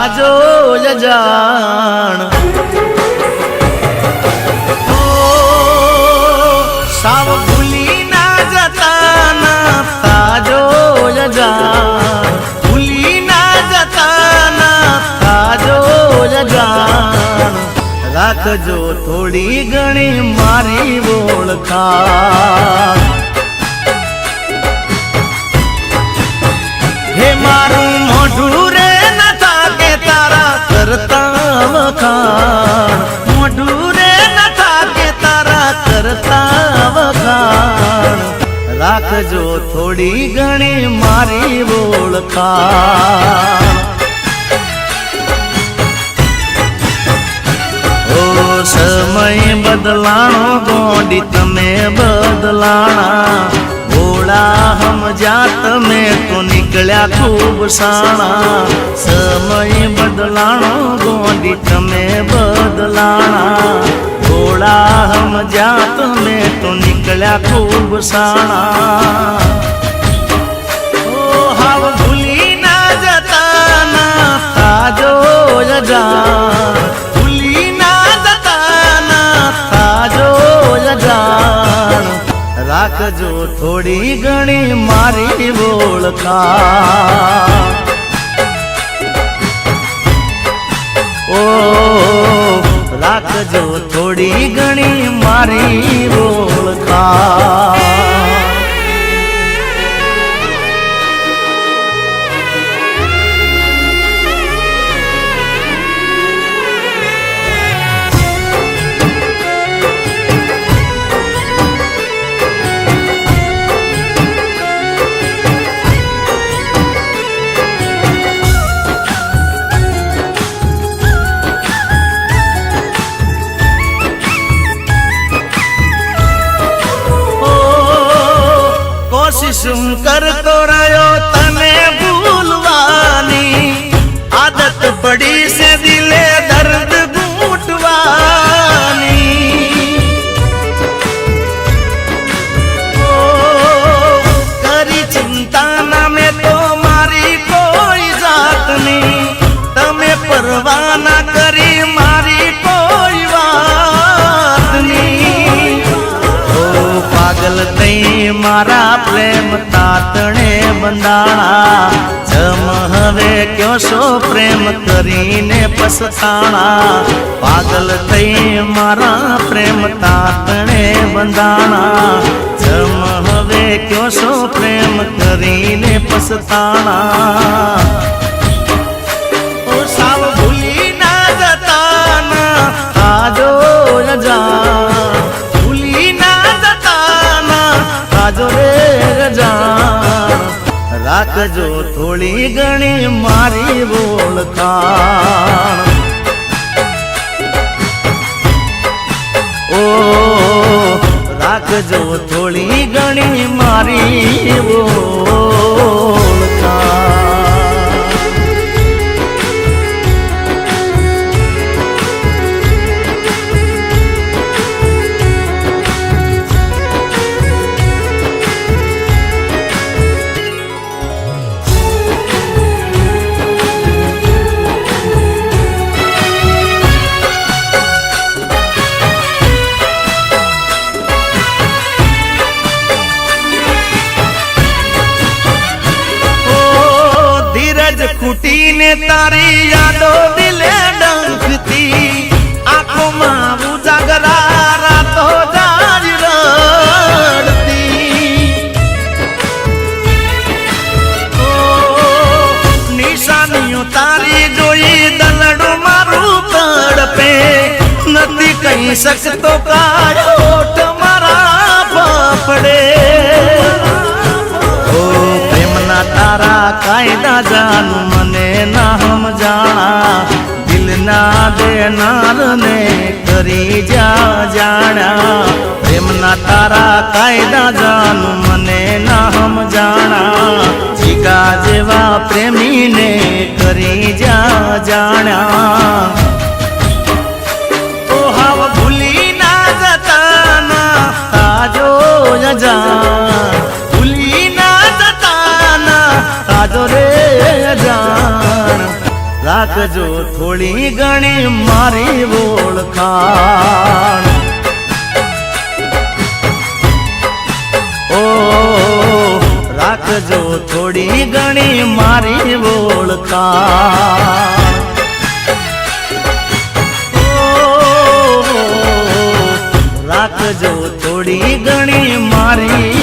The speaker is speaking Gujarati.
તાજો જાણ સાવ ભૂલી ના જતા ના તાજો જાણ ભૂલી ના જતા ના તાજો જાણ રાખજો થોડી ઘણી મારી ઓળખાણ હે મારું મોઢું રે નતા કે તારા કરતા વખાણ મોઢું રે નતા કે તારા કરતા વખાણ રાખજો થોડી ઘણી મારી ઓળખાણ સમય બદલાણો ગોંડી તમે બદલાણા ભોળા હમજા તમે તો નીકળ્યા ખૂબ સાણા સમય બદલાણો ગોંડી તમે બદલાણા ભોળા હમજા તમે તો નીકળ્યા ખૂબ સાણા હાવ ભૂલી ના જતા ના તાજો જાણ રાખજો થોડી ઘણી મારી ઓળખાણ ઓ રાખજો થોડી ઘણી મારી ઓળખાણ કરતો રહ્યો તને ભૂલવાની આદત પડી છે દિલે દર્દ ઘૂંટવાની કરી ચિંતા ના મેં તો મારી કોઈ જાતની તમે પરવાના કરી મારી કોઈ વાતની પાગલ થઈ મારા પ્રેમ તાતણે બંધાણા જમ હવે કયો છો પ્રેમ કરીને પસતાણા પાગલ થઈ મારા પ્રેમ તાતણે બંધાણા જમ હવે કયો છો પ્રેમ કરીને પસતાણા સાવ ભૂલી ના જતા ના તાજો જાણ રાખજો રે જાણ રાખજો થોડી ઘણી મારી ઓળખાણ ઓ રાખજો થોડી ઘણી મારી ઓળખાણ ખૂટીને તારી યાદો દિલે ડંખતી આંખોમાં ઉજાગરા રાતો જારી રડતી નિશાનીઓ તારી જોઈ દલડું મારું તડપે નથી કહી શકતો કાયો તમારા ફફડે તારા કાયદા જાનું મને ના સમજાણા દિલના દેનાર ને કરી જા જાણા પ્રેમના તારા કાયદા જાનું મને ના સમજાણા જીગા જેવા પ્રેમીને કરી જા જાણા ઓ હાવ ભૂલી ના જતા ના તાજો જાણ ભૂલી ના જતા ના તાજો રે જાણ રાખજો થોડી ઘણી મારી ઓળખાણ ઓ રાખજો થોડી ઘણી મારી ઓળખાણ રાખજો થોડી ઘણી મારી